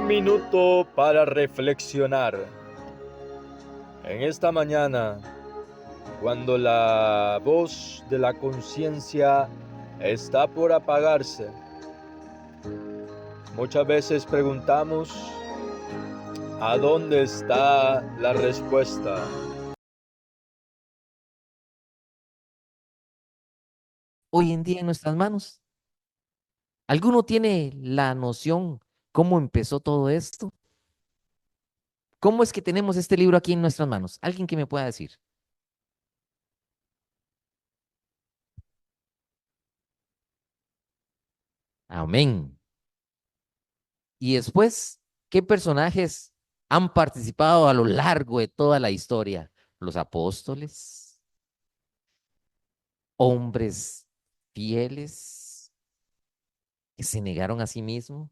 minuto para reflexionar. En esta mañana, cuando la voz de la conciencia está por apagarse, muchas veces preguntamos, ¿a dónde está la respuesta? Hoy en día en nuestras manos. ¿Alguno tiene la noción cómo empezó todo esto? ¿Cómo es que tenemos este libro aquí en nuestras manos? ¿Alguien que me pueda decir? Amén. Y después, ¿qué personajes han participado a lo largo de toda la historia? Los apóstoles, hombres fieles que se negaron a sí mismos.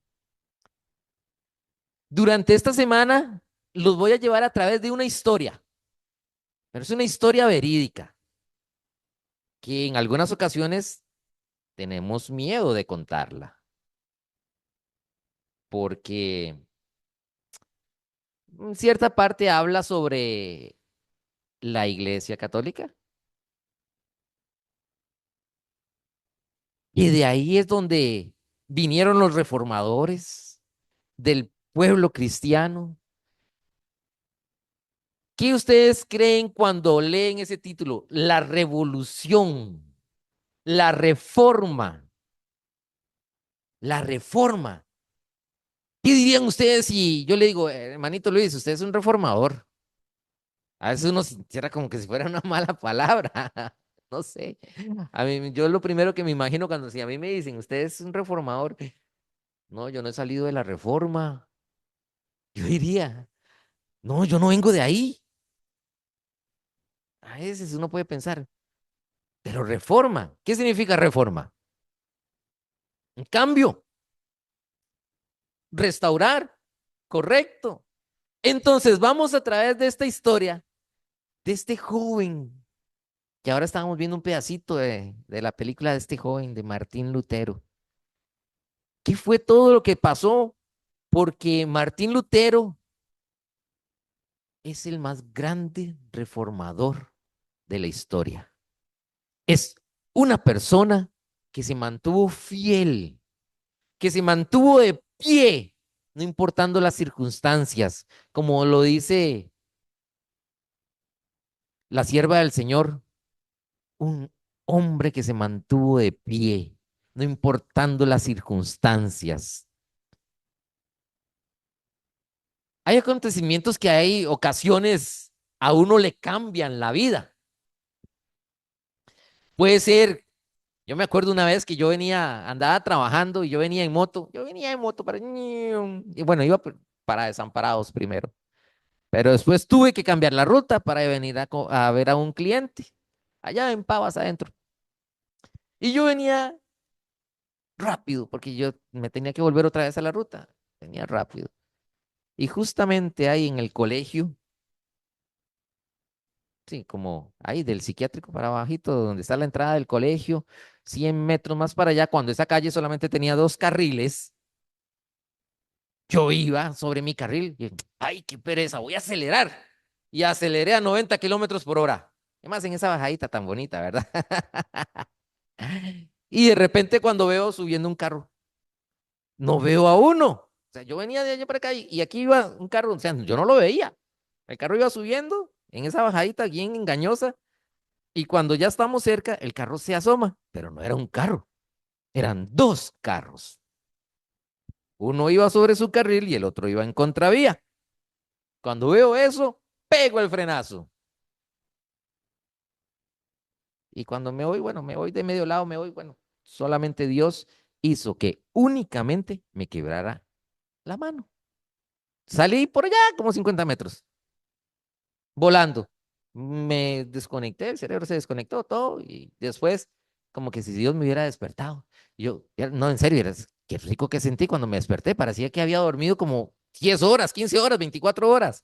Durante esta semana los voy a llevar a través de una historia, pero es una historia verídica que en algunas ocasiones tenemos miedo de contarla, porque en cierta parte habla sobre la Iglesia Católica. Y de ahí es donde vinieron los reformadores del pueblo cristiano. ¿Qué ustedes creen cuando leen ese título? La revolución, la reforma, la reforma. ¿Qué dirían ustedes si yo le digo, hermanito Luis, usted es un reformador"? A veces uno sintiera como que si fuera una mala palabra. No sé. A mí, yo lo primero que me imagino cuando si a mí me dicen, usted es un reformador, no, yo no he salido de la reforma. Yo diría, no, yo no vengo de ahí. A veces uno puede pensar, pero reforma, ¿qué significa reforma? Un cambio, restaurar, correcto. Entonces vamos a través de esta historia, de este joven, que ahora estábamos viendo un pedacito de la película de este joven, de Martín Lutero. ¿Qué fue todo lo que pasó? Porque Martín Lutero es el más grande reformador de la historia. Es una persona que se mantuvo fiel, que se mantuvo de pie, no importando las circunstancias, como lo dice la sierva del Señor, un hombre que se mantuvo de pie, no importando las circunstancias. Hay acontecimientos que hay ocasiones a uno le cambian la vida. Puede ser, yo me acuerdo una vez que yo venía, andaba trabajando y yo venía en moto para, y bueno, iba para Desamparados primero, pero después tuve que cambiar la ruta para venir a ver a un cliente allá en Pavas adentro. Y yo venía rápido porque yo me tenía que volver otra vez a la ruta, venía rápido. Y justamente ahí en el colegio, sí, como ahí del psiquiátrico para abajito, donde está la entrada del colegio, 100 metros más para allá, cuando esa calle solamente tenía dos carriles, yo iba sobre mi carril y, ay, qué pereza, voy a acelerar. Y aceleré a 90 kilómetros por hora. Además, en esa bajadita tan bonita, ¿verdad? Y de repente cuando veo subiendo un carro, no veo a uno. O sea, yo venía de allá para acá y aquí iba un carro, o sea, yo no lo veía. El carro iba subiendo en esa bajadita bien engañosa y cuando ya estamos cerca, el carro se asoma, pero no era un carro, eran dos carros. Uno iba sobre su carril y el otro iba en contravía. Cuando veo eso, pego el frenazo. Y cuando me voy, bueno, me voy de medio lado, me voy, bueno, solamente Dios hizo que únicamente me quebrara la mano. Salí por allá como 50 metros, volando. Me desconecté, el cerebro se desconectó todo y después como que si Dios me hubiera despertado. Yo, no, en serio, qué rico que sentí cuando me desperté. Parecía que había dormido como 10 horas, 15 horas, 24 horas.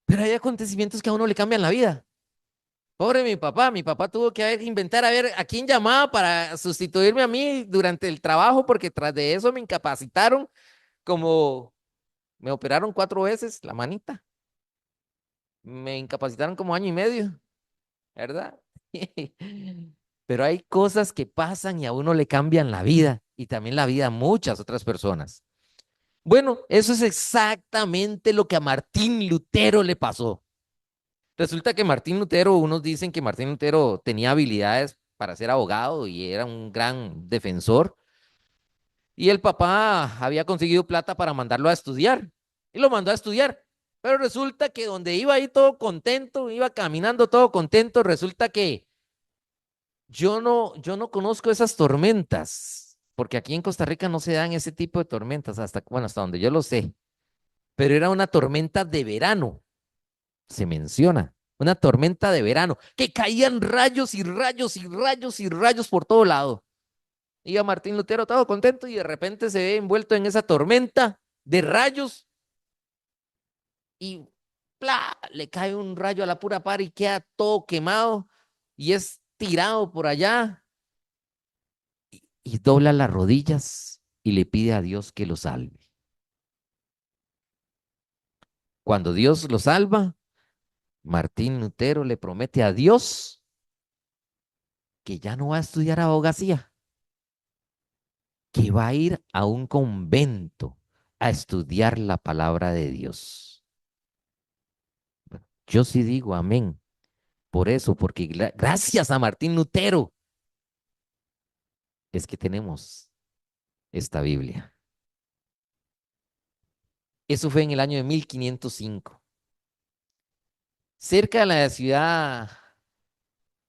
Pero hay acontecimientos que a uno le cambian la vida. Pobre mi papá tuvo que inventar a ver a quién llamaba para sustituirme a mí durante el trabajo porque tras de eso me incapacitaron como Me operaron 4 veces la manita. Me incapacitaron como año y medio, ¿verdad? Pero hay cosas que pasan y a uno le cambian la vida y también la vida a muchas otras personas. Bueno, eso es exactamente lo que a Martín Lutero le pasó. Resulta que Martín Lutero, unos dicen que Martín Lutero tenía habilidades para ser abogado y era un gran defensor. Y el papá había conseguido plata para mandarlo a estudiar. Y lo mandó a estudiar. Pero resulta que donde iba ahí todo contento, iba caminando todo contento, resulta que yo no conozco esas tormentas, porque aquí en Costa Rica no se dan ese tipo de tormentas, bueno, hasta donde yo lo sé. Pero era una tormenta de verano, se menciona. Una tormenta de verano, que caían rayos y rayos y rayos y rayos por todo lado. Iba Martín Lutero todo contento y de repente se ve envuelto en esa tormenta de rayos y ¡plá! Le cae un rayo a la pura par y queda todo quemado y es tirado por allá y dobla las rodillas y le pide a Dios que lo salve. Cuando Dios lo salva, Martín Lutero le promete a Dios que ya no va a estudiar abogacía, que va a ir a un convento a estudiar la palabra de Dios. Yo sí digo amén. Por eso, porque gracias a Martín Lutero es que tenemos esta Biblia. Eso fue en el año de 1505. Cerca de la ciudad,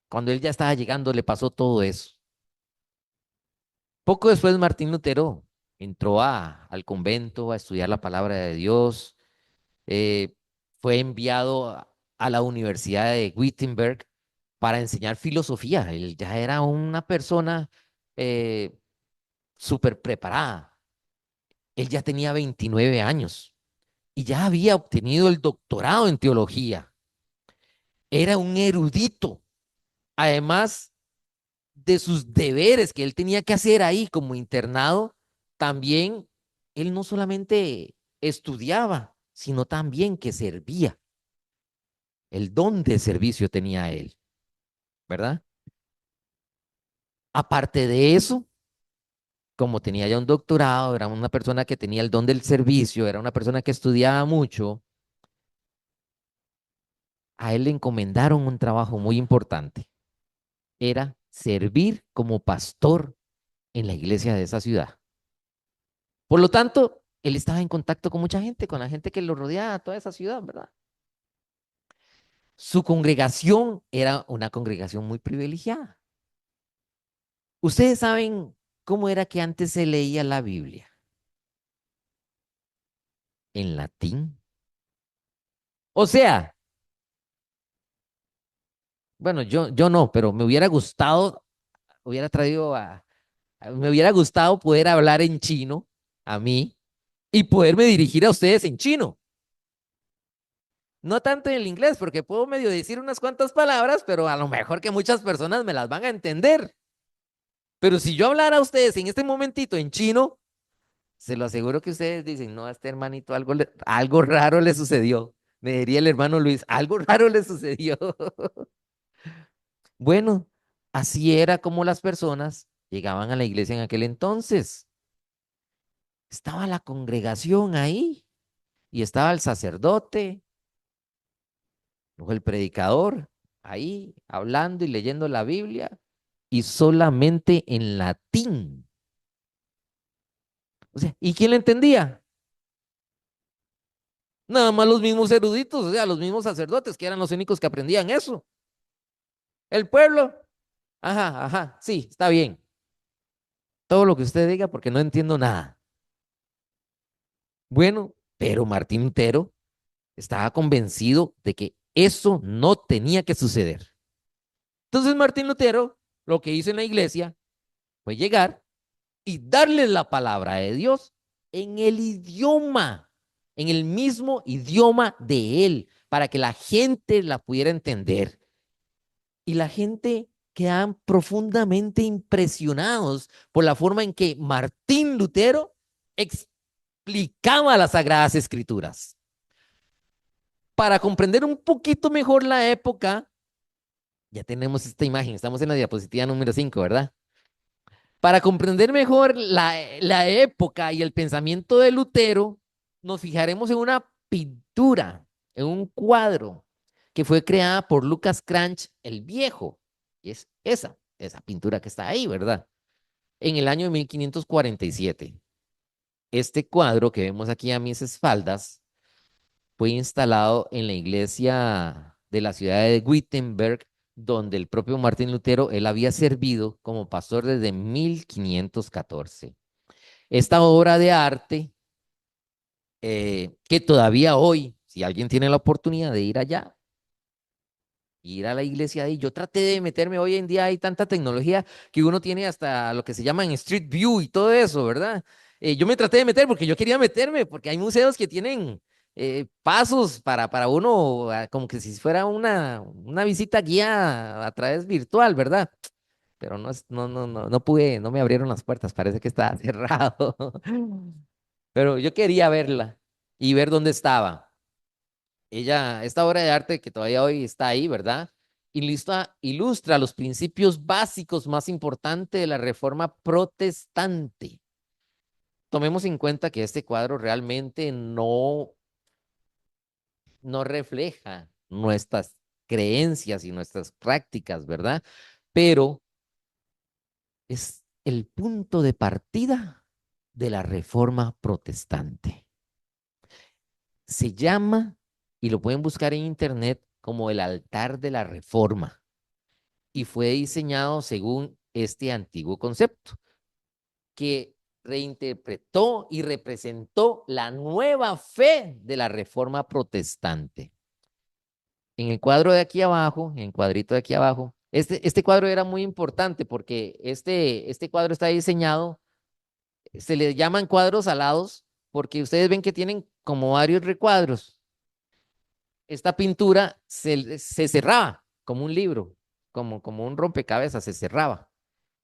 cuando él ya estaba llegando, le pasó todo eso. Poco después, Martín Lutero entró al convento a estudiar la palabra de Dios. eh, Fue enviado a la Universidad de Wittenberg para enseñar filosofía. Él ya era una persona eh, súper preparada. Él ya tenía 29 años y ya había obtenido el doctorado en teología. Era un erudito, además de sus deberes que él tenía que hacer ahí como internado, también él no solamente estudiaba, sino también que servía. El don de servicio tenía él, ¿verdad? Aparte de eso, como tenía ya un doctorado, era una persona que tenía el don del servicio, era una persona que estudiaba mucho, a él le encomendaron un trabajo muy importante. Era servir como pastor en la iglesia de esa ciudad. Por lo tanto, él estaba en contacto con mucha gente, con la gente que lo rodeaba, toda esa ciudad, ¿verdad? Su congregación era una congregación muy privilegiada. Ustedes saben cómo era que antes se leía la Biblia. En latín. O sea, bueno, yo no, pero me hubiera gustado, hubiera traído me hubiera gustado poder hablar en chino a mí y poderme dirigir a ustedes en chino. No tanto en el inglés, porque puedo medio decir unas cuantas palabras, pero a lo mejor que muchas personas me las van a entender. Pero si yo hablara a ustedes en este momentito en chino, se lo aseguro que ustedes dicen, no, a este hermanito algo raro le sucedió. Me diría el hermano Luis, algo raro le sucedió. Bueno, así era como las personas llegaban a la iglesia en aquel entonces. Estaba la congregación ahí y estaba el sacerdote o el predicador ahí hablando y leyendo la Biblia y solamente en latín. O sea, ¿y quién le entendía? Nada más los mismos eruditos, o sea, los mismos sacerdotes que eran los únicos que aprendían eso. El pueblo, ajá, ajá, sí, está bien. Todo lo que usted diga porque no entiendo nada. Bueno, pero Martín Lutero estaba convencido de que eso no tenía que suceder. Entonces Martín Lutero lo que hizo en la iglesia fue llegar y darle la palabra de Dios en el idioma, en el mismo idioma de él, para que la gente la pudiera entender. Y la gente quedaban profundamente impresionados por la forma en que Martín Lutero explicaba las Sagradas Escrituras. Para comprender un poquito mejor la época, ya tenemos esta imagen, estamos en la diapositiva número 5, ¿verdad? Para comprender mejor la época y el pensamiento de Lutero, nos fijaremos en una pintura, en un cuadro que fue creada por Lucas Cranch el Viejo. Y es esa pintura que está ahí, ¿verdad? En el año de 1547. Este cuadro que vemos aquí a mis espaldas fue instalado en la iglesia de la ciudad de Wittenberg, donde el propio Martín Lutero, él había servido como pastor desde 1514. Esta obra de arte, que todavía hoy, si alguien tiene la oportunidad de ir allá, ir a la iglesia ahí, yo traté de meterme, hoy en día hay tanta tecnología que uno tiene hasta lo que se llama en Street View y todo eso, ¿verdad? Yo me traté de meter porque yo quería meterme, porque hay museos que tienen pasos para uno, como que si fuera una visita guía a través virtual, ¿verdad? Pero no pude, no me abrieron las puertas, parece que estaba cerrado. Pero yo quería verla y ver dónde estaba. Esta obra de arte que todavía hoy está ahí, ¿verdad? Ilustra los principios básicos más importantes de la Reforma protestante. Tomemos en cuenta que este cuadro realmente no refleja nuestras creencias y nuestras prácticas, ¿verdad? Pero es el punto de partida de la Reforma protestante. Se llama, y lo pueden buscar en internet, como el altar de la Reforma, y fue diseñado según este antiguo concepto, que reinterpretó y representó la nueva fe de la Reforma protestante. En el cuadro de aquí abajo, en el cuadrito de aquí abajo, este cuadro era muy importante porque este cuadro está diseñado, se le llaman cuadros alados porque ustedes ven que tienen como varios recuadros. Esta pintura se cerraba como un libro, como un rompecabezas, se cerraba.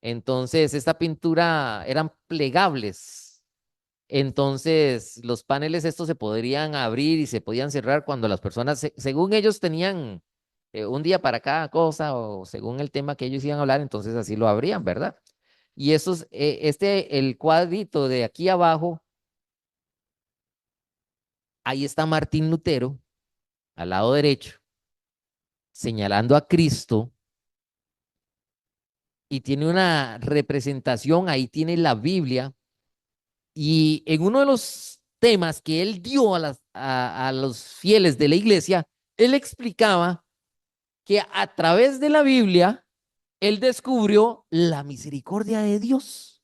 Entonces, esta pintura eran plegables. Entonces, los paneles estos se podrían abrir y se podían cerrar cuando las personas, según ellos tenían un día para cada cosa o según el tema que ellos iban a hablar, entonces así lo abrían, ¿verdad? Y el cuadrito de aquí abajo, ahí está Martín Lutero, al lado derecho, señalando a Cristo y tiene una representación, ahí tiene la Biblia, y en uno de los temas que él dio a los fieles de la iglesia, él explicaba que a través de la Biblia, él descubrió la misericordia de Dios,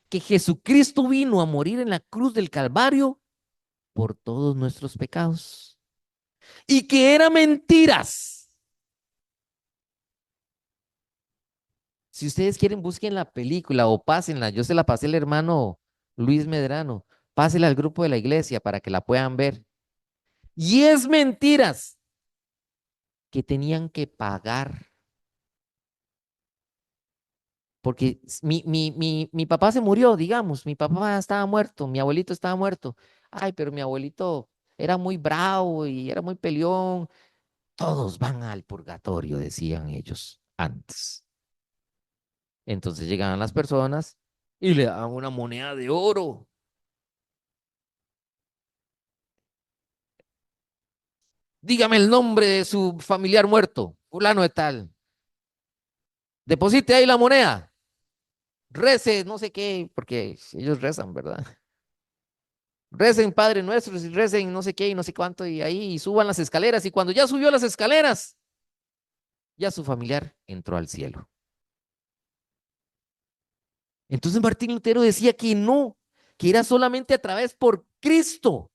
que Jesucristo vino a morir en la cruz del Calvario por todos nuestros pecados y que eran mentiras. Si ustedes quieren, busquen la película o pásenla. Yo se la pasé al hermano Luis Medrano. Pásela al grupo de la iglesia para que la puedan ver. Y es mentiras que tenían que pagar. Porque mi papá se murió, digamos. Mi papá estaba muerto. Mi abuelito estaba muerto. Ay, pero mi abuelito era muy bravo y era muy peleón. Todos van al purgatorio, decían ellos antes. Entonces llegaban las personas y le daban una moneda de oro. Dígame el nombre de su familiar muerto, fulano de tal. Deposite ahí la moneda. Rece, no sé qué, porque ellos rezan, ¿verdad? Recen Padre Nuestro y recen no sé qué y no sé cuánto y ahí y suban las escaleras y cuando ya subió las escaleras, ya su familiar entró al cielo. Entonces Martín Lutero decía que no, que era solamente a través por Cristo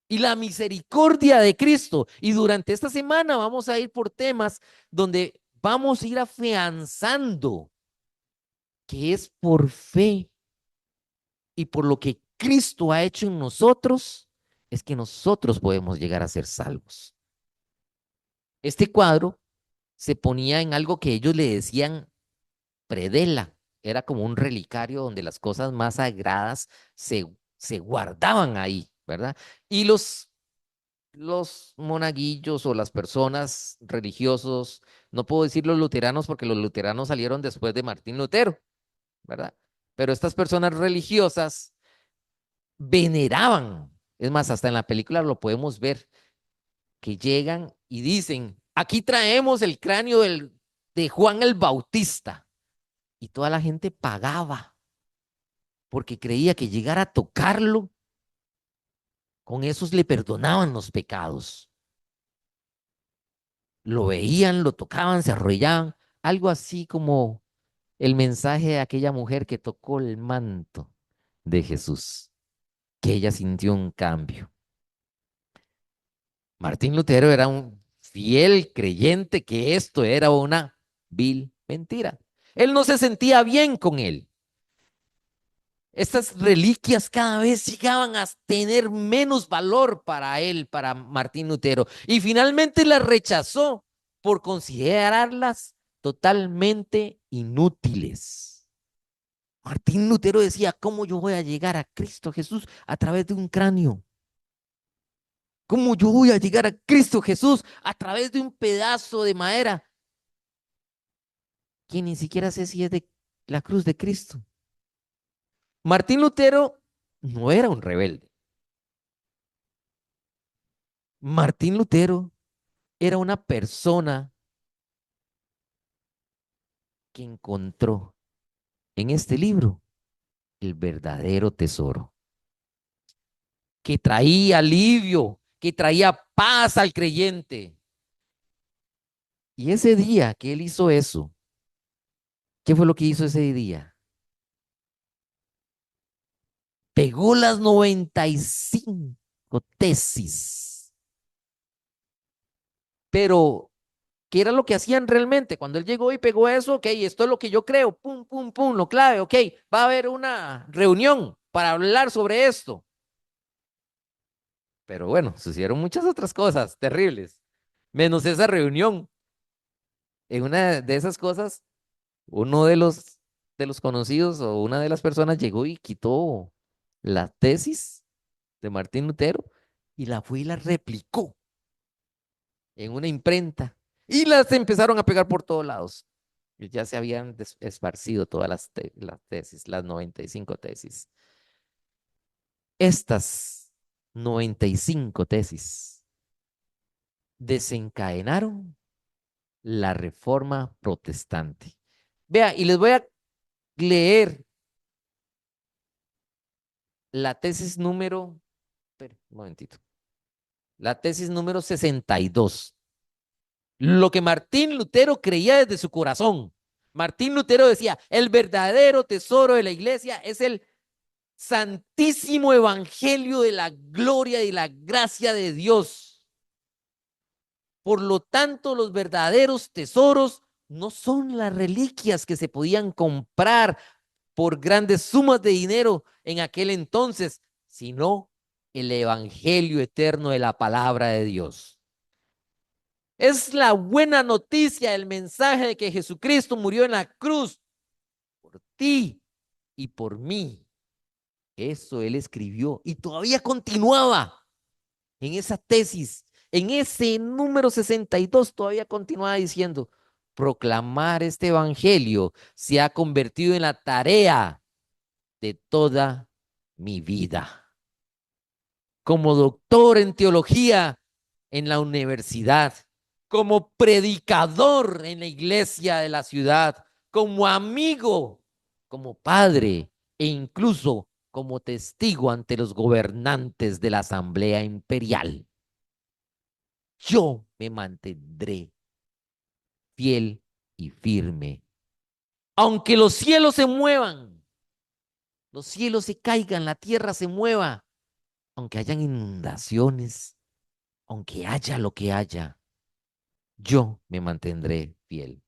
y la misericordia de Cristo. Y durante esta semana vamos a ir por temas donde vamos a ir afianzando que es por fe y por lo que Cristo ha hecho en nosotros, es que nosotros podemos llegar a ser salvos. Este cuadro se ponía en algo que ellos le decían predela, era como un relicario donde las cosas más sagradas se se guardaban ahí, ¿verdad? Y los monaguillos o las personas religiosos, no puedo decir los luteranos porque los luteranos salieron después de Martín Lutero, ¿verdad? Pero estas personas religiosas veneraban, es más, hasta en la película lo podemos ver, que llegan y dicen, aquí traemos el cráneo de Juan el Bautista. Y toda la gente pagaba porque creía que llegar a tocarlo, con esos le perdonaban los pecados. Lo veían, lo tocaban, se arrollaban, algo así como el mensaje de aquella mujer que tocó el manto de Jesús, que ella sintió un cambio. Martín Lutero era un fiel creyente que esto era una vil mentira. Él no se sentía bien con él. Estas reliquias cada vez llegaban a tener menos valor para él, para Martín Lutero, y finalmente las rechazó por considerarlas totalmente inútiles. Martín Lutero decía, ¿cómo yo voy a llegar a Cristo Jesús a través de un cráneo? ¿Cómo yo voy a llegar a Cristo Jesús a través de un pedazo de madera que ni siquiera sé si es de la cruz de Cristo? Martín Lutero no era un rebelde. Martín Lutero era una persona que encontró en este libro el verdadero tesoro, que traía alivio, que traía paz al creyente. Y ese día que él hizo eso, ¿qué fue lo que hizo ese día? Pegó las 95 tesis. Pero, ¿qué era lo que hacían realmente? Cuando él llegó y pegó eso, ok, esto es lo que yo creo, pum, pum, pum, lo clave, ok, va a haber una reunión para hablar sobre esto. Pero bueno, sucedieron muchas otras cosas terribles, menos esa reunión. En una de esas cosas, uno de los conocidos o una de las personas llegó y quitó la tesis de Martín Lutero y la fue y la replicó en una imprenta y las empezaron a pegar por todos lados. Y ya se habían esparcido todas las tesis, las 95 tesis. Estas 95 tesis desencadenaron la reforma protestante. Vea, y les voy a leer la tesis número, espera, un momentito, la tesis número 62. Lo que Martín Lutero creía desde su corazón. Martín Lutero decía, el verdadero tesoro de la iglesia es el santísimo evangelio de la gloria y la gracia de Dios. Por lo tanto, los verdaderos tesoros no son las reliquias que se podían comprar por grandes sumas de dinero en aquel entonces, sino el evangelio eterno de la palabra de Dios. Es la buena noticia, el mensaje de que Jesucristo murió en la cruz por ti y por mí. Eso él escribió y todavía continuaba en esa tesis, en ese número 62 todavía continuaba diciendo, proclamar este evangelio se ha convertido en la tarea de toda mi vida. Como doctor en teología en la universidad, como predicador en la iglesia de la ciudad, como amigo, como padre e incluso como testigo ante los gobernantes de la Asamblea Imperial. Yo me mantendré fiel y firme. Aunque los cielos se muevan, los cielos se caigan, la tierra se mueva, aunque hayan inundaciones, aunque haya lo que haya, yo me mantendré fiel.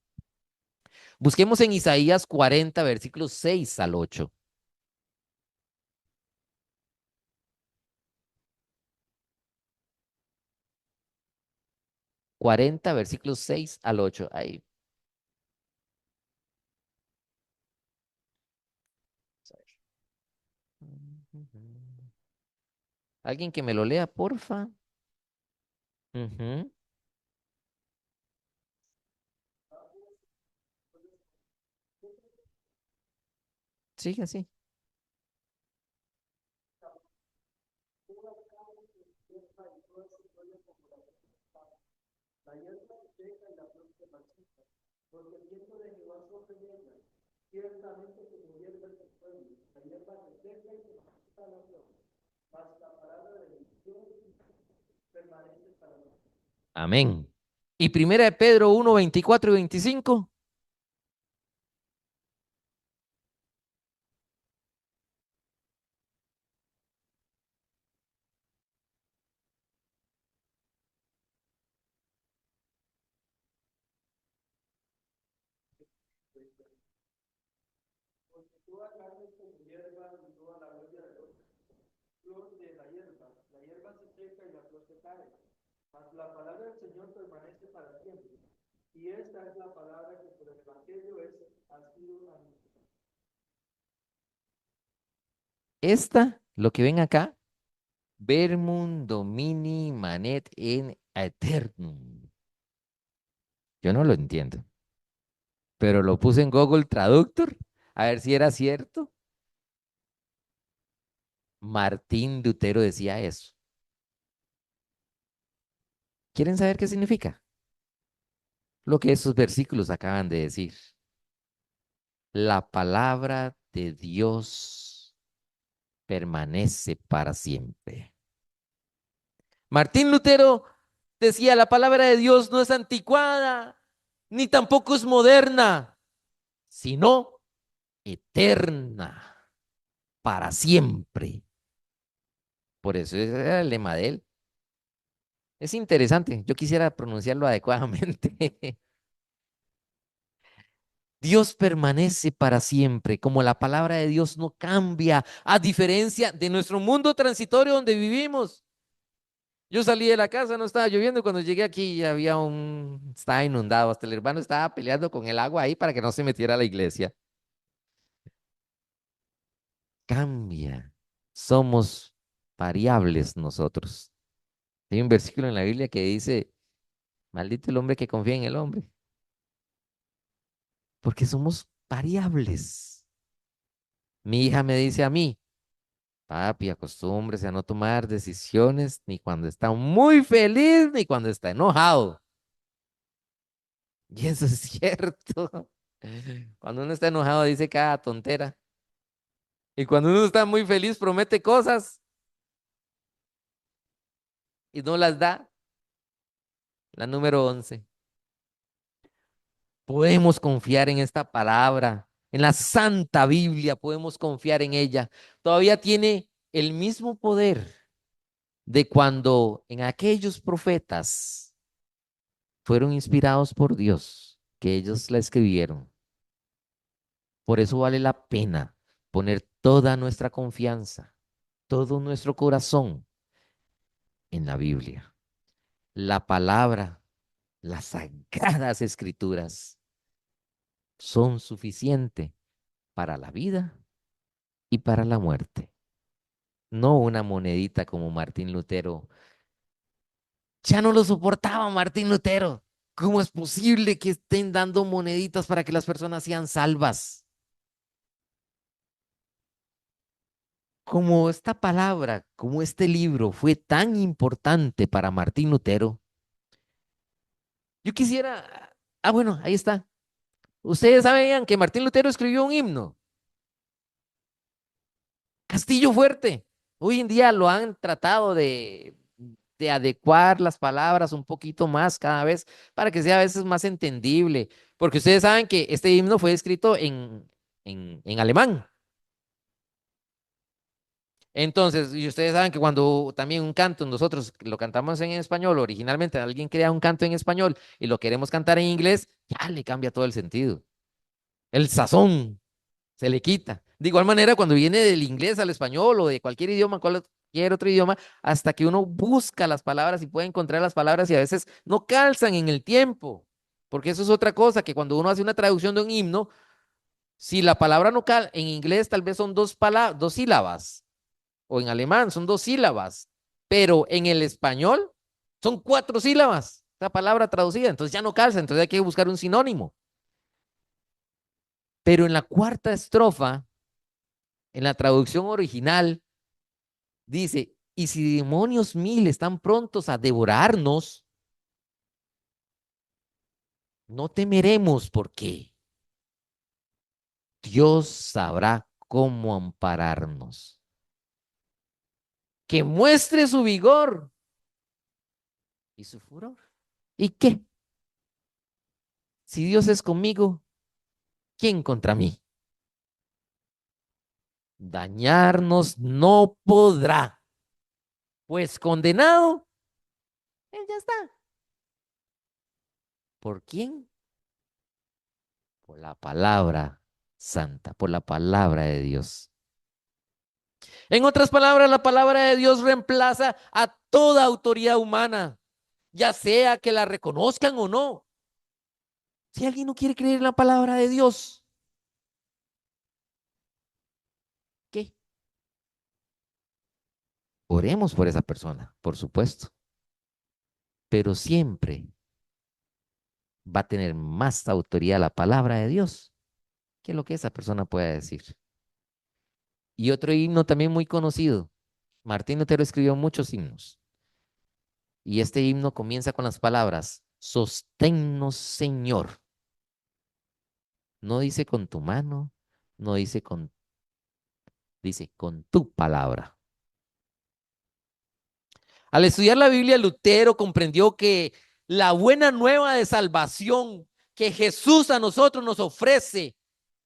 Busquemos en Isaías 40, versículos 6 al 8. 40, versículos 6 al 8. Ahí. Alguien que me lo lea, porfa. Ujú. Sigue así. Amén. Y primera de Pedro 1:24 y 25. Lo que ven acá, Vermum Domini Manet en Aeternum. Yo no lo entiendo, pero lo puse en Google Traductor a ver si era cierto. Martín Lutero decía eso. ¿Quieren saber qué significa? Lo que esos versículos acaban de decir. La palabra de Dios permanece para siempre. Martín Lutero decía, la palabra de Dios no es anticuada, ni tampoco es moderna, sino eterna, para siempre. Por eso ese era el lema de él. Es interesante, yo quisiera pronunciarlo adecuadamente. Dios permanece para siempre, como la palabra de Dios no cambia, a diferencia de nuestro mundo transitorio donde vivimos. Yo salí de la casa, no estaba lloviendo, cuando llegué aquí estaba inundado, hasta el hermano estaba peleando con el agua ahí para que no se metiera a la iglesia. Cambia, somos variables nosotros. Hay un versículo en la Biblia que dice, maldito el hombre que confía en el hombre, porque somos variables. Mi hija me dice a mí, papi, acostúmbrese a no tomar decisiones ni cuando está muy feliz ni cuando está enojado. Y eso es cierto. Cuando uno está enojado dice cada tontera. Y cuando uno está muy feliz promete cosas y no las da. La número 11. Podemos confiar en esta palabra, en la Santa Biblia, podemos confiar en ella. Todavía tiene el mismo poder de cuando en aquellos profetas fueron inspirados por Dios, que ellos la escribieron. Por eso vale la pena poner toda nuestra confianza, todo nuestro corazón en la Biblia. La palabra, las sagradas escrituras son suficientes para la vida y para la muerte. No una monedita como Martín Lutero. Ya no lo soportaba Martín Lutero. ¿Cómo es posible que estén dando moneditas para que las personas sean salvas? Como esta palabra, como este libro fue tan importante para Martín Lutero, yo quisiera, bueno, ahí está. Ustedes sabían que Martín Lutero escribió un himno, Castillo Fuerte. Hoy en día lo han tratado de adecuar las palabras un poquito más cada vez para que sea a veces más entendible, porque ustedes saben que este himno fue escrito en alemán. Entonces, y ustedes saben que cuando también un canto, nosotros lo cantamos en español, originalmente alguien crea un canto en español y lo queremos cantar en inglés, ya le cambia todo el sentido. El sazón se le quita. De igual manera, cuando viene del inglés al español o de cualquier idioma, cualquier otro idioma, hasta que uno busca las palabras y puede encontrar las palabras y a veces no calzan en el tiempo. Porque eso es otra cosa, que cuando uno hace una traducción de un himno, si la palabra no calza en inglés, tal vez son dos sílabas. o en alemán son 2 sílabas, pero en el español son 4 sílabas, la palabra traducida, entonces ya no calza, entonces hay que buscar un sinónimo. Pero en la cuarta estrofa, en la traducción original, dice, y si demonios 1000 están prontos a devorarnos, no temeremos porque Dios sabrá cómo ampararnos. Que muestre su vigor y su furor. ¿Y qué? Si Dios es conmigo, ¿quién contra mí? Dañarnos no podrá, pues condenado, él ya está. ¿Por quién? Por la palabra santa, por la palabra de Dios. En otras palabras, la palabra de Dios reemplaza a toda autoridad humana, ya sea que la reconozcan o no. Si alguien no quiere creer en la palabra de Dios, ¿qué? Oremos por esa persona, por supuesto, pero siempre va a tener más autoridad la palabra de Dios que lo que esa persona pueda decir. Y otro himno también muy conocido. Martín Lutero escribió muchos himnos. Y este himno comienza con las palabras, sosténnos, Señor. No dice con tu mano, no dice dice con tu palabra. Al estudiar la Biblia, Lutero comprendió que la buena nueva de salvación que Jesús a nosotros nos ofrece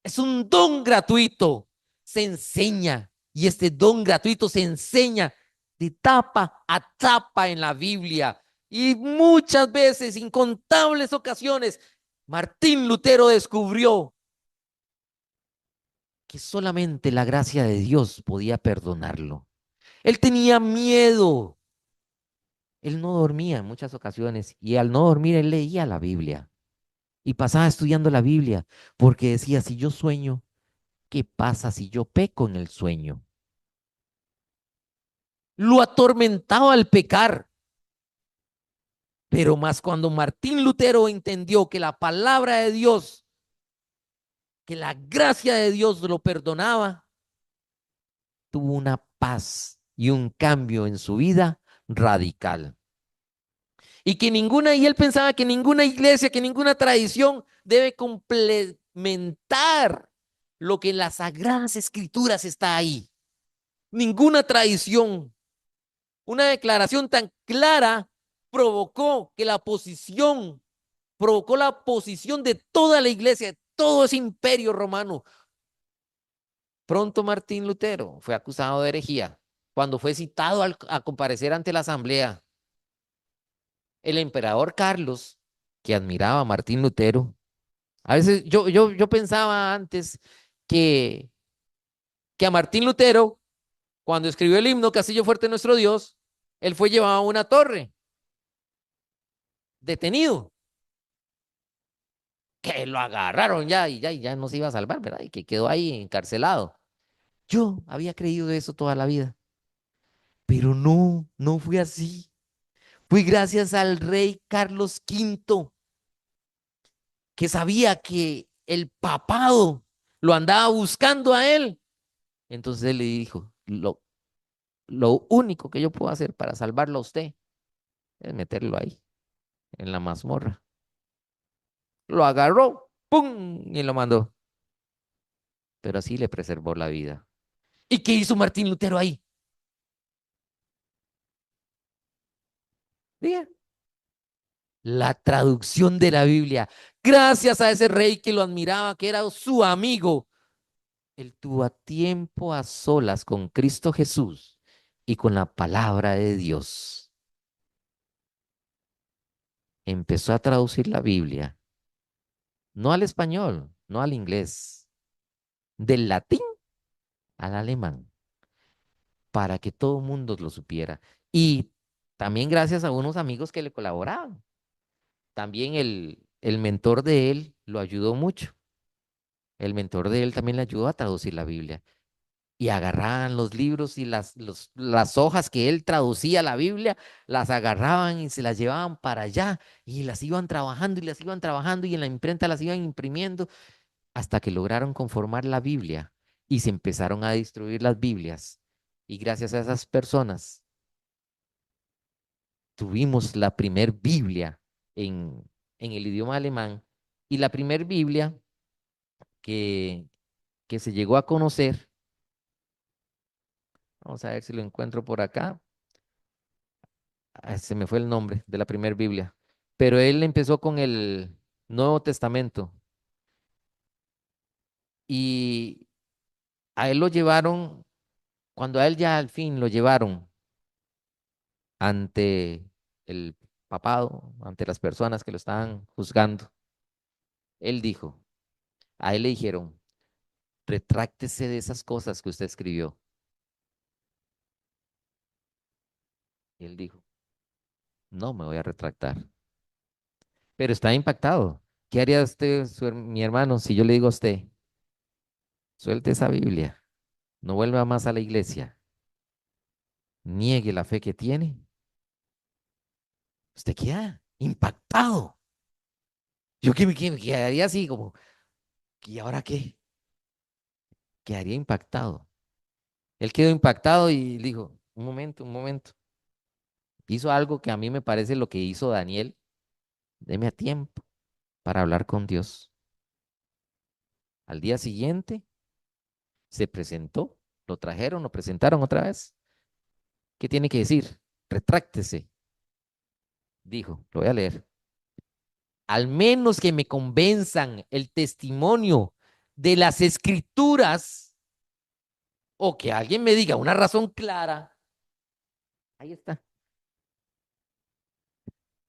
es un don gratuito. Se enseña y este don gratuito se enseña de tapa a tapa en la Biblia. Y muchas veces, incontables ocasiones, Martín Lutero descubrió que solamente la gracia de Dios podía perdonarlo. Él tenía miedo. Él no dormía en muchas ocasiones y al no dormir él leía la Biblia y pasaba estudiando la Biblia porque decía, si yo sueño, ¿qué pasa si yo peco en el sueño? Lo atormentaba al pecar. Pero más cuando Martín Lutero entendió que la palabra de Dios, que la gracia de Dios lo perdonaba, tuvo una paz y un cambio en su vida radical. Y que ninguna, y él pensaba que ninguna iglesia, que ninguna tradición debe complementar lo que en las sagradas escrituras está ahí. Ninguna tradición. Una declaración tan clara provocó la posición de toda la iglesia, de todo ese imperio romano. Pronto Martín Lutero fue acusado de herejía cuando fue citado a comparecer ante la asamblea. El emperador Carlos, que admiraba a Martín Lutero, a veces yo pensaba antes que, que a Martín Lutero, cuando escribió el himno Castillo Fuerte Nuestro Dios, él fue llevado a una torre, detenido, que lo agarraron ya y ya no se iba a salvar, ¿verdad? Y que quedó ahí encarcelado. Yo había creído eso toda la vida, pero no, no fue así. Fue gracias al rey Carlos V, que sabía que el papado lo andaba buscando a él. Entonces él le dijo, lo único que yo puedo hacer para salvarlo a usted es meterlo ahí, en la mazmorra. Lo agarró, ¡pum! Y lo mandó. Pero así le preservó la vida. ¿Y qué hizo Martín Lutero ahí? Diga, la traducción de la Biblia. Gracias a ese rey que lo admiraba, que era su amigo, él tuvo a tiempo a solas con Cristo Jesús y con la palabra de Dios. Empezó a traducir la Biblia, no al español, no al inglés, del latín al alemán, para que todo el mundo lo supiera. Y también gracias a unos amigos que le colaboraban. También el mentor de él lo ayudó mucho. El mentor de él también le ayudó a traducir la Biblia. y agarraban los libros y las hojas que él traducía a la Biblia, las agarraban y se las llevaban para allá y las iban trabajando y las iban trabajando y en la imprenta las iban imprimiendo hasta que lograron conformar la Biblia y se empezaron a distribuir las Biblias. Y gracias a esas personas tuvimos la primer Biblia en el idioma alemán y la primer Biblia que, que se llegó a conocer. Vamos a ver si lo encuentro por acá. Se me fue el nombre de la primera Biblia. Pero él empezó con el Nuevo Testamento y a él lo llevaron, cuando a él ya al fin lo llevaron ante el papado, ante las personas que lo estaban juzgando, él dijo, a él le dijeron, retráctese de esas cosas que usted escribió. Y él dijo, no me voy a retractar. Pero está impactado. ¿Qué haría usted, mi hermano, si yo le digo a usted, suelte esa Biblia, no vuelva más a la iglesia, niegue la fe que tiene? Usted queda impactado. Yo que me quedaría así como, ¿y ahora qué? Quedaría impactado. Él quedó impactado y dijo, un momento, un momento. Hizo algo que a mí me parece lo que hizo Daniel. Deme a tiempo para hablar con Dios. Al día siguiente se presentó, lo trajeron, lo presentaron otra vez. ¿Qué tiene que decir? Retráctese. Dijo, lo voy a leer. Al menos que me convenzan el testimonio de las escrituras o que alguien me diga una razón clara. Ahí está.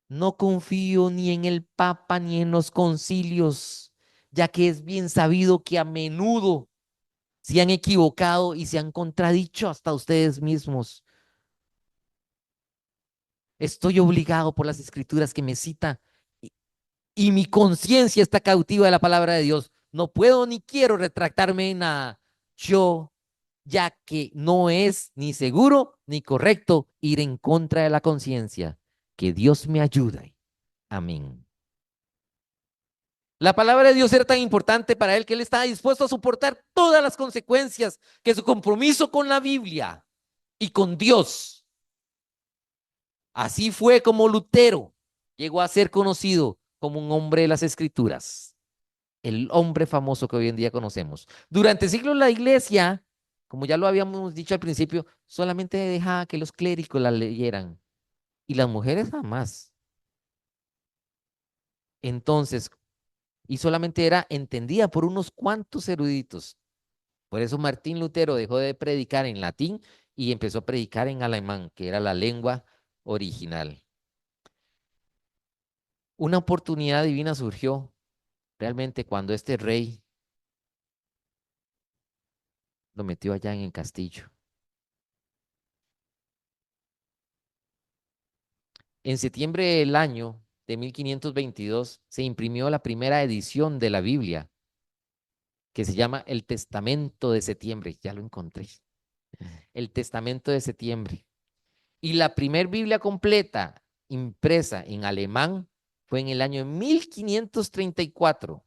No confío ni en el Papa ni en los concilios, ya que es bien sabido que a menudo se han equivocado y se han contradicho hasta ustedes mismos. Estoy obligado por las escrituras que me cita y mi conciencia está cautiva de la palabra de Dios. No puedo ni quiero retractarme en nada. Yo, ya que no es ni seguro ni correcto ir en contra de la conciencia. Que Dios me ayude. Amén. La palabra de Dios era tan importante para él que él estaba dispuesto a soportar todas las consecuencias que su compromiso con la Biblia y con Dios. Así fue como Lutero llegó a ser conocido como un hombre de las Escrituras, el hombre famoso que hoy en día conocemos. Durante siglos la iglesia, como ya lo habíamos dicho al principio, solamente dejaba que los clérigos la leyeran y las mujeres jamás. Entonces, y solamente era entendida por unos cuantos eruditos. Por eso Martín Lutero dejó de predicar en latín y empezó a predicar en alemán, que era la lengua original. Una oportunidad divina surgió realmente cuando este rey lo metió allá en el castillo. En septiembre del año de 1522 se imprimió la primera edición de la Biblia, que se llama El Testamento de Septiembre. Ya lo encontré. El Testamento de Septiembre. Y la primer Biblia completa impresa en alemán fue en el año 1534.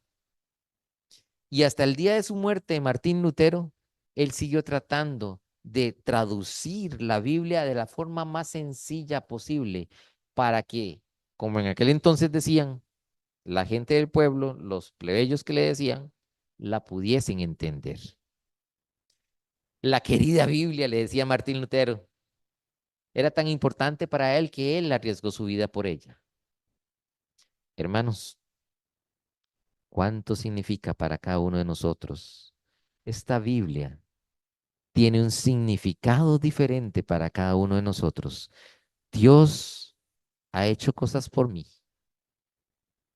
Y hasta el día de su muerte, Martín Lutero, él siguió tratando de traducir la Biblia de la forma más sencilla posible para que, como en aquel entonces decían, la gente del pueblo, los plebeyos que le decían, la pudiesen entender. La querida Biblia, le decía Martín Lutero, era tan importante para él que él arriesgó su vida por ella. Hermanos, ¿cuánto significa para cada uno de nosotros? Esta Biblia tiene un significado diferente para cada uno de nosotros. Dios ha hecho cosas por mí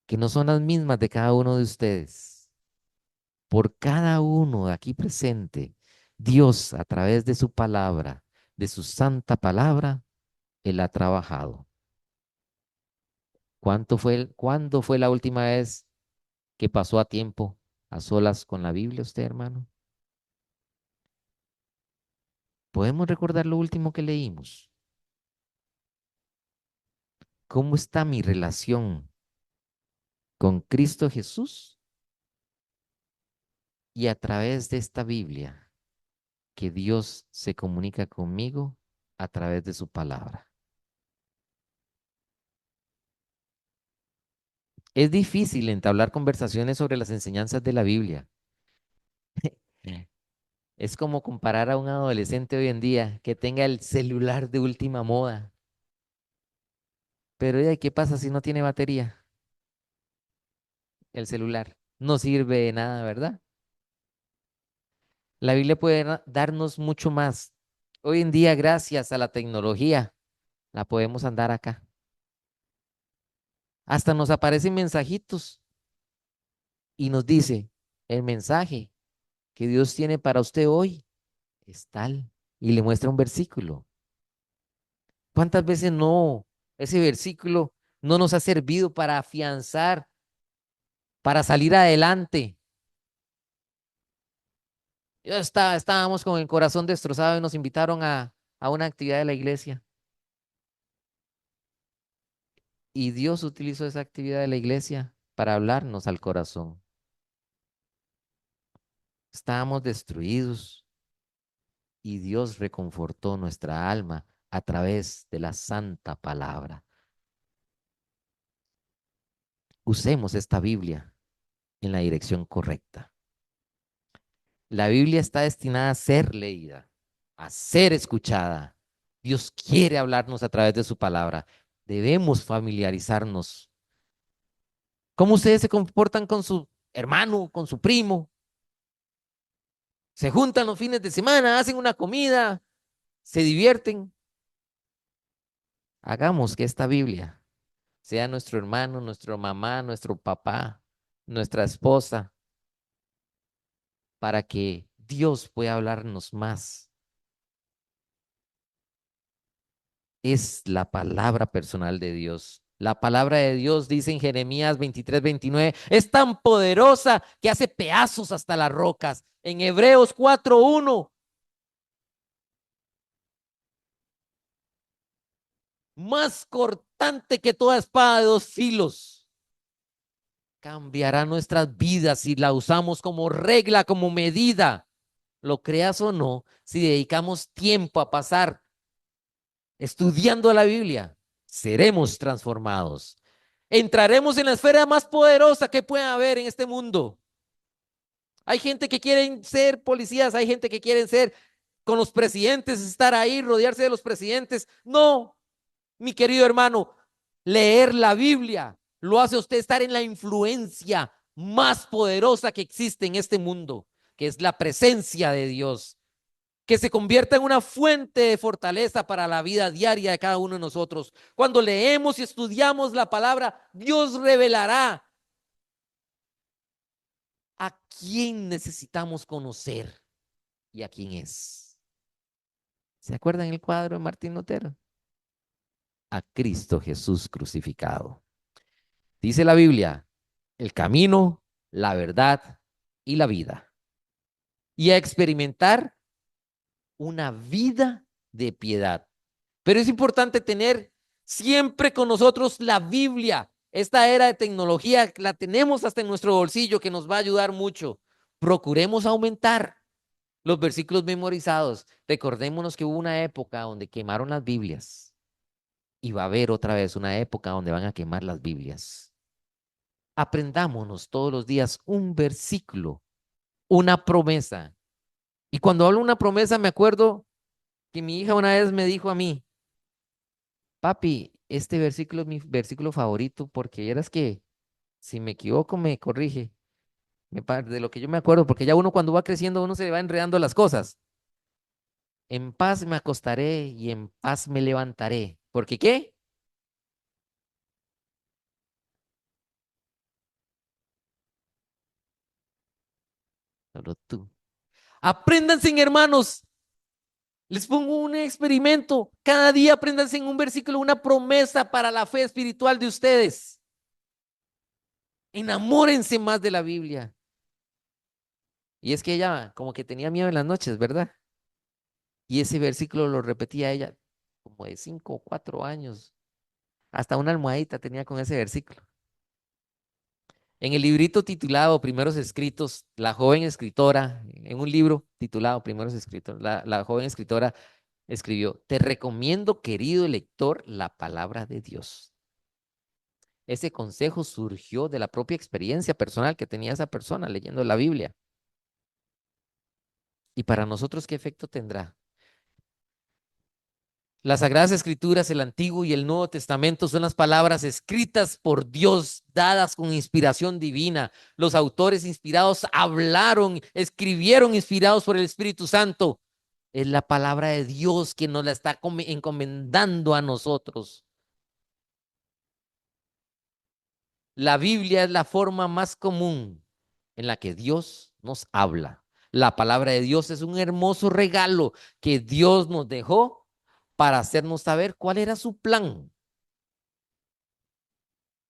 que no son las mismas de cada uno de ustedes. Por cada uno de aquí presente, Dios a través de su palabra, de su santa palabra, Él ha trabajado. ¿Cuándo fue la última vez que pasó a tiempo a solas con la Biblia usted, hermano? ¿Podemos recordar lo último que leímos? ¿Cómo está mi relación con Cristo Jesús? Y a través de esta Biblia, que Dios se comunica conmigo a través de su palabra. Es difícil entablar conversaciones sobre las enseñanzas de la Biblia. Es como comparar a un adolescente hoy en día que tenga el celular de última moda. Pero ¿qué pasa si no tiene batería? El celular no sirve de nada, ¿verdad? La Biblia puede darnos mucho más. Hoy en día, gracias a la tecnología, la podemos andar acá. Hasta nos aparecen mensajitos y nos dice, el mensaje que Dios tiene para usted hoy es tal. Y le muestra un versículo. ¿Cuántas veces no ese versículo no nos ha servido para afianzar, para salir adelante? Estábamos con el corazón destrozado y nos invitaron a una actividad de la iglesia. Y Dios utilizó esa actividad de la iglesia para hablarnos al corazón. Estábamos destruidos y Dios reconfortó nuestra alma a través de la santa palabra. Usemos esta Biblia en la dirección correcta. La Biblia está destinada a ser leída, a ser escuchada. Dios quiere hablarnos a través de su palabra. Debemos familiarizarnos. ¿Cómo ustedes se comportan con su hermano, con su primo? Se juntan los fines de semana, hacen una comida, se divierten. Hagamos que esta Biblia sea nuestro hermano, nuestra mamá, nuestro papá, nuestra esposa, para que Dios pueda hablarnos más. Es la palabra personal de Dios. La palabra de Dios, dice en Jeremías 23:29, es tan poderosa que hace pedazos hasta las rocas. En Hebreos 4:1, más cortante que toda espada de dos filos. Cambiará nuestras vidas si la usamos como regla, como medida. Lo creas o no, si dedicamos tiempo a pasar estudiando la Biblia, seremos transformados. Entraremos en la esfera más poderosa que pueda haber en este mundo. Hay gente que quieren ser policías, hay gente que quieren ser con los presidentes, estar ahí, rodearse de los presidentes. No, mi querido hermano, leer la Biblia lo hace a usted estar en la influencia más poderosa que existe en este mundo, que es la presencia de Dios, que se convierta en una fuente de fortaleza para la vida diaria de cada uno de nosotros. Cuando leemos y estudiamos la palabra, Dios revelará a quién necesitamos conocer y a quién es. ¿Se acuerdan el cuadro de Martín Lutero? A Cristo Jesús crucificado. Dice la Biblia, el camino, la verdad y la vida. Y a experimentar una vida de piedad. Pero es importante tener siempre con nosotros la Biblia. Esta era de tecnología la tenemos hasta en nuestro bolsillo que nos va a ayudar mucho. Procuremos aumentar los versículos memorizados. Recordémonos que hubo una época donde quemaron las Biblias y va a haber otra vez una época donde van a quemar las Biblias. Aprendámonos todos los días un versículo, una promesa. Y cuando hablo de una promesa, me acuerdo que mi hija una vez me dijo a mí, papi, este versículo es mi versículo favorito porque eras que, si me equivoco, me corrige. De lo que yo me acuerdo, porque ya uno cuando va creciendo, uno se le va enredando las cosas. En paz me acostaré y en paz me levantaré. ¿Porque qué? Solo tú. Apréndanse, hermanos. Les pongo un experimento. Cada día apréndanse en un versículo una promesa para la fe espiritual de ustedes. Enamórense más de la Biblia. Y es que ella como que tenía miedo en las noches, ¿verdad? Y ese versículo lo repetía ella como de 5 o 4 años. Hasta una almohadita tenía con ese versículo. En el librito titulado Primeros Escritos, la joven escritora, en un libro titulado Primeros Escritos, la joven escritora escribió: te recomiendo, querido lector, la palabra de Dios. Ese consejo surgió de la propia experiencia personal que tenía esa persona leyendo la Biblia. ¿Y para nosotros qué efecto tendrá? Las Sagradas Escrituras, el Antiguo y el Nuevo Testamento, son las palabras escritas por Dios, dadas con inspiración divina. Los autores inspirados hablaron, escribieron inspirados por el Espíritu Santo. Es la palabra de Dios quien nos la está encomendando a nosotros. La Biblia es la forma más común en la que Dios nos habla. La palabra de Dios es un hermoso regalo que Dios nos dejó para hacernos saber cuál era su plan.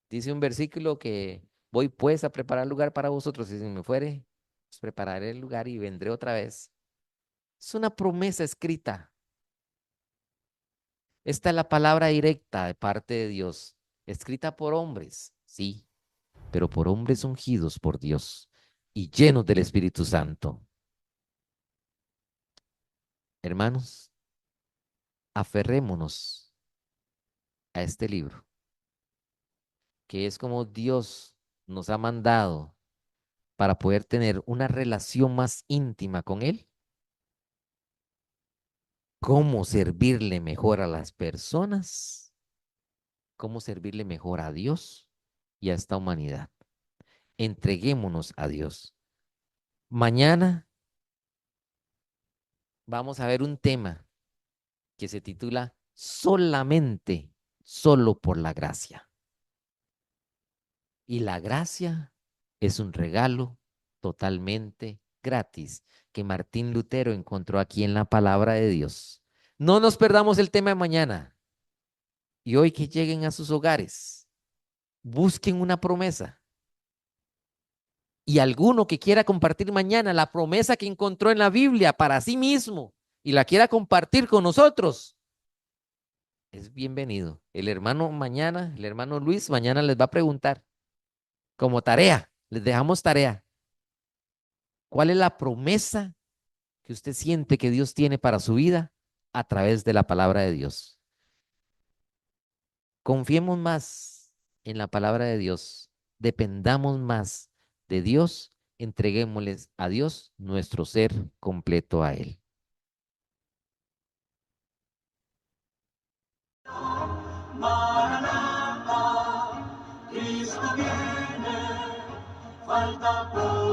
Dice un versículo que voy pues a preparar lugar para vosotros, y si me fuere, pues prepararé el lugar y vendré otra vez. Es una promesa escrita. Esta es la palabra directa de parte de Dios, escrita por hombres, sí, pero por hombres ungidos por Dios y llenos del Espíritu Santo. Hermanos, aferrémonos a este libro, que es como Dios nos ha mandado para poder tener una relación más íntima con Él. Cómo servirle mejor a las personas, cómo servirle mejor a Dios y a esta humanidad. Entreguémonos a Dios. Mañana vamos a ver un tema que se titula Solamente, solo por la gracia. Y la gracia es un regalo totalmente gratis que Martín Lutero encontró aquí en la palabra de Dios. No nos perdamos el tema de mañana. Y hoy que lleguen a sus hogares, busquen una promesa. Y alguno que quiera compartir mañana la promesa que encontró en la Biblia para sí mismo y la quiera compartir con nosotros, es bienvenido. El hermano mañana, el hermano Luis, mañana les va a preguntar como tarea, les dejamos tarea. ¿Cuál es la promesa que usted siente que Dios tiene para su vida a través de la palabra de Dios? Confiemos más en la palabra de Dios, dependamos más de Dios, entreguémosles a Dios nuestro ser completo a Él. Maranatha, Cristo viene, falta poco.